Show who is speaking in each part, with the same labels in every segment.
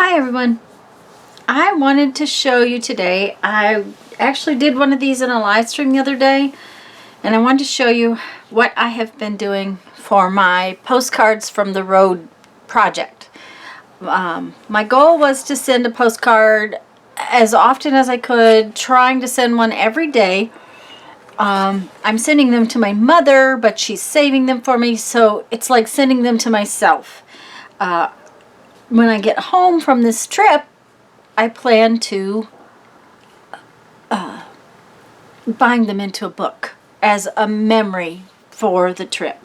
Speaker 1: Hi everyone. I wanted to show you today, I actually did one of these in a live stream the other day, and I wanted to show you what I have been doing for my Postcards from the Road project. My goal was to send a postcard as often as I could, trying to send one every day. I'm sending them to my mother, but she's saving them for me, so it's like sending them to myself. When I get home from this trip, I plan to bind them into a book as a memory for the trip.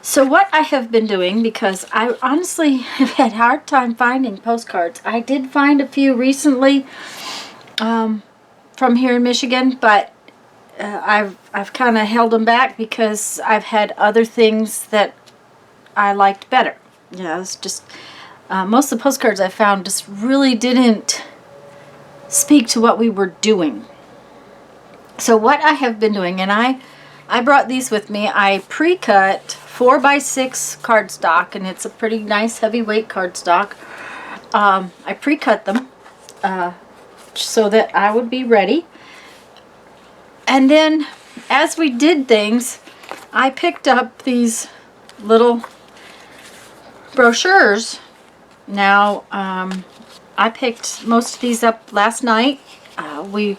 Speaker 1: So what I have been doing, because I honestly have had a hard time finding postcards. I did find a few recently from here in Michigan, but I've kind of held them back because I've had other things that I liked better. Yeah, it's just most of the postcards I found just really didn't speak to what we were doing. So what I have been doing, and I brought these with me. I pre-cut 4x6 cardstock, and it's a pretty nice heavyweight cardstock. I pre-cut them so that I would be ready. And then as we did things, I picked up these little brochures. Now, I picked most of these up last night. We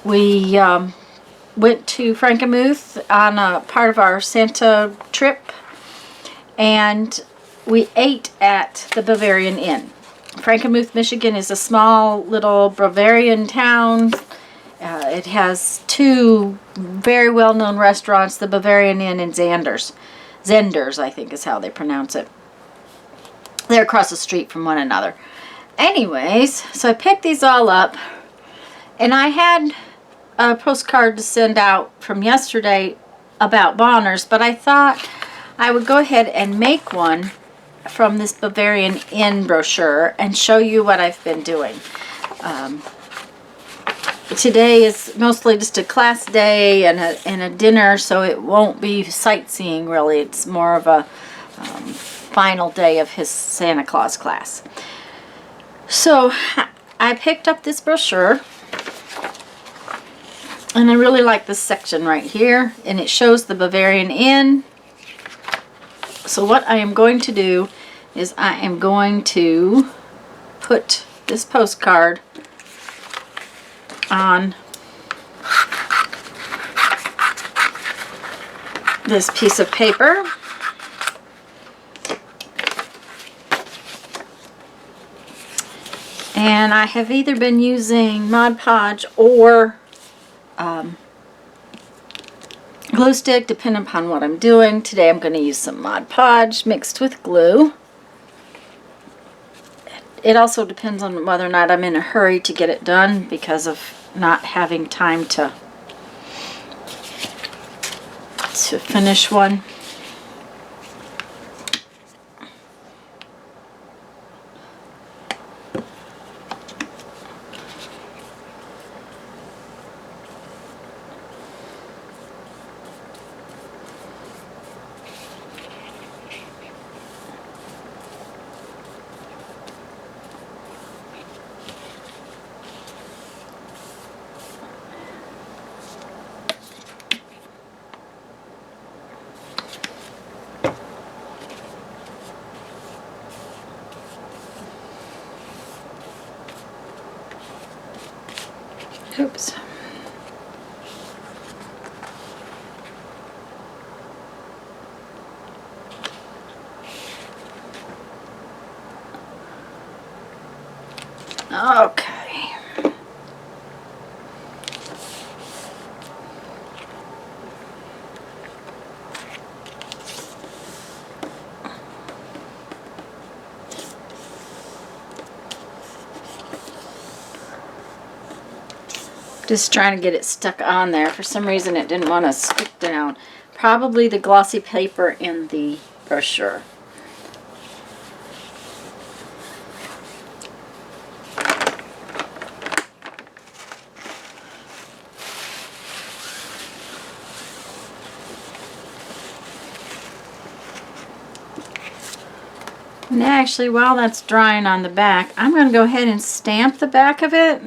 Speaker 1: went to Frankenmuth on a part of our Santa trip, and we ate at the Bavarian Inn. Frankenmuth, Michigan is a small little Bavarian town. It has two very well-known restaurants, the Bavarian Inn and Zenders. Zenders, I think is how they pronounce it. They're across the street from one another. Anyways, so I picked these all up, and I had a postcard to send out from yesterday about Bonners, but I thought I would go ahead and make one from this Bavarian Inn brochure and show you what I've been doing. Today is mostly just a class day and a dinner, so it won't be sightseeing really. It's more of a final day of his Santa Claus class. So I picked up this brochure, and I really like this section right here, and it shows the Bavarian Inn. So what I am going to do is I am going to put this postcard on this piece of paper. And I have either been using Mod Podge or glue stick, depending upon what I'm doing. Today I'm going to use some Mod Podge mixed with glue. It also depends on whether or not I'm in a hurry to get it done because of not having time to finish one. Oops. Okay. Just trying to get it stuck on there. For some reason it didn't want to stick down. Probably the glossy paper in the brochure. And actually, while that's drying on the back, I'm going to go ahead and stamp the back of it.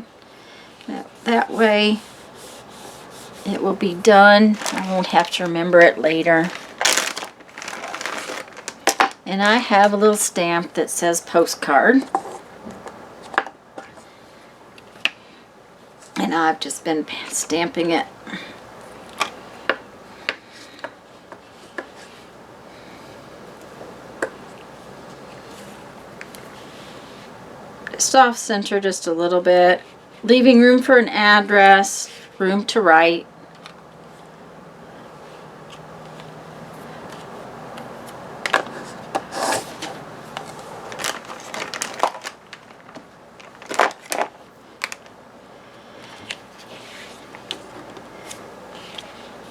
Speaker 1: That way it will be done. I won't have to remember it later. And I have a little stamp that says Postcard. And I've just been stamping it. Just off center just a little bit. Leaving room for an address, room to write.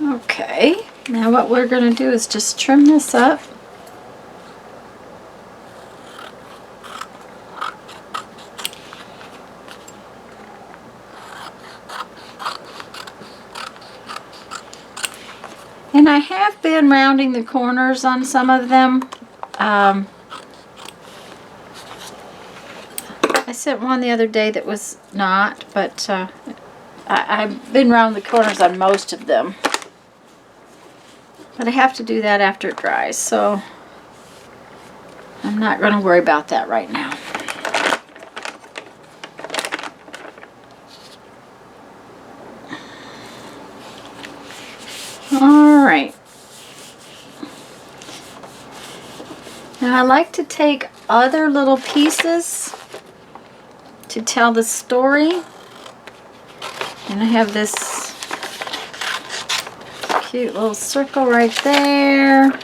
Speaker 1: Okay, now what we're going to do is just trim this up. And I have been rounding the corners on some of them. I sent one the other day that was not, but I've been rounding the corners on most of them. But I have to do that after it dries, so I'm not going to worry about that right now. Alright. Now I like to take other little pieces to tell the story. And I have this cute little circle right there. And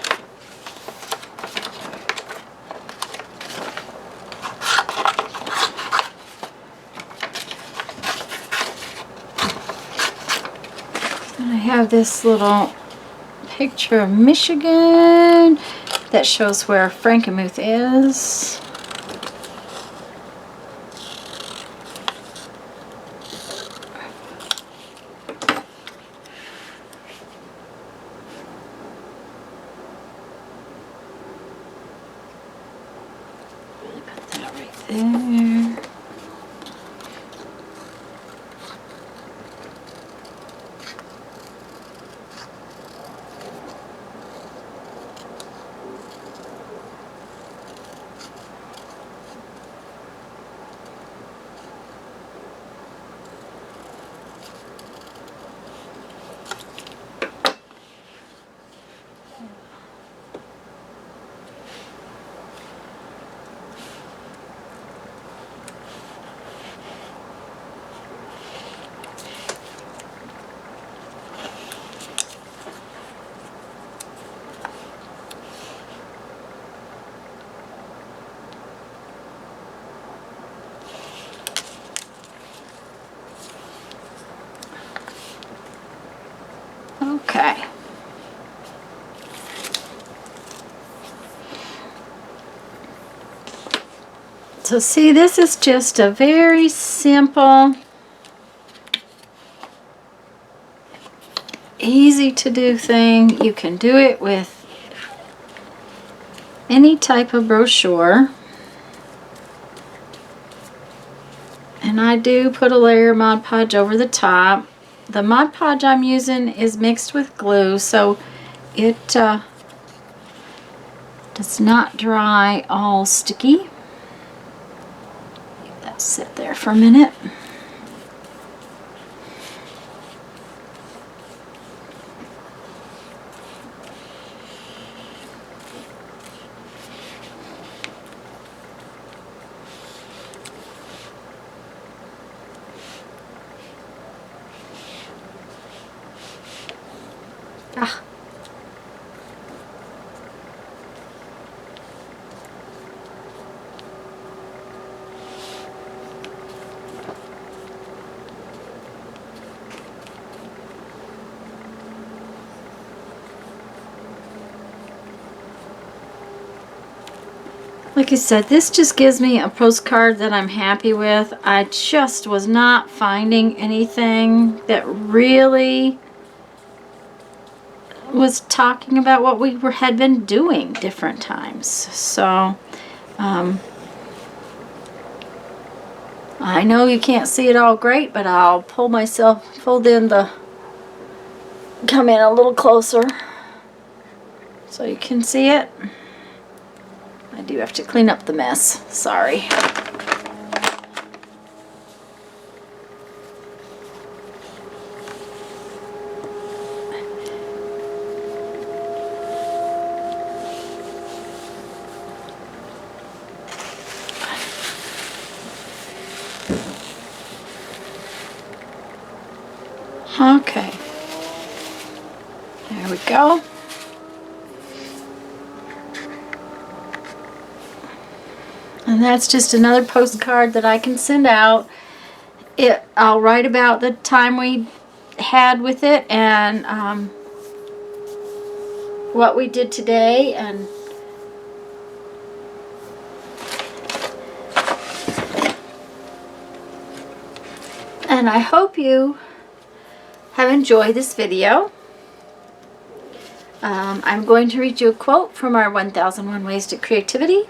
Speaker 1: I have this little picture of Michigan that shows where Frankenmuth is. Put that right there. Okay. So see, this is just a very simple, easy to do thing. You can do it with any type of brochure. And I do put a layer of Mod Podge over the top. The Mod Podge I'm using is mixed with glue, so it does not dry all sticky. Let that sit there for a minute. Ah. Like I said, this just gives me a postcard that I'm happy with. I just was not finding anything that really was talking about what we had been doing different times. So I know you can't see it all great, but I'll fold in the, come in a little closer so you can see it. I do have to clean up the mess, sorry. Okay, there we go. And that's just another postcard that I can send out. I'll write about the time we had with it and what we did today, and I hope you have enjoyed this video. I'm going to read you a quote from our 1001 Ways to Creativity.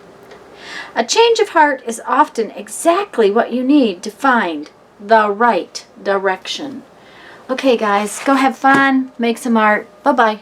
Speaker 1: A change of heart is often exactly what you need to find the right direction. Okay guys, go have fun, make some art. Bye-bye.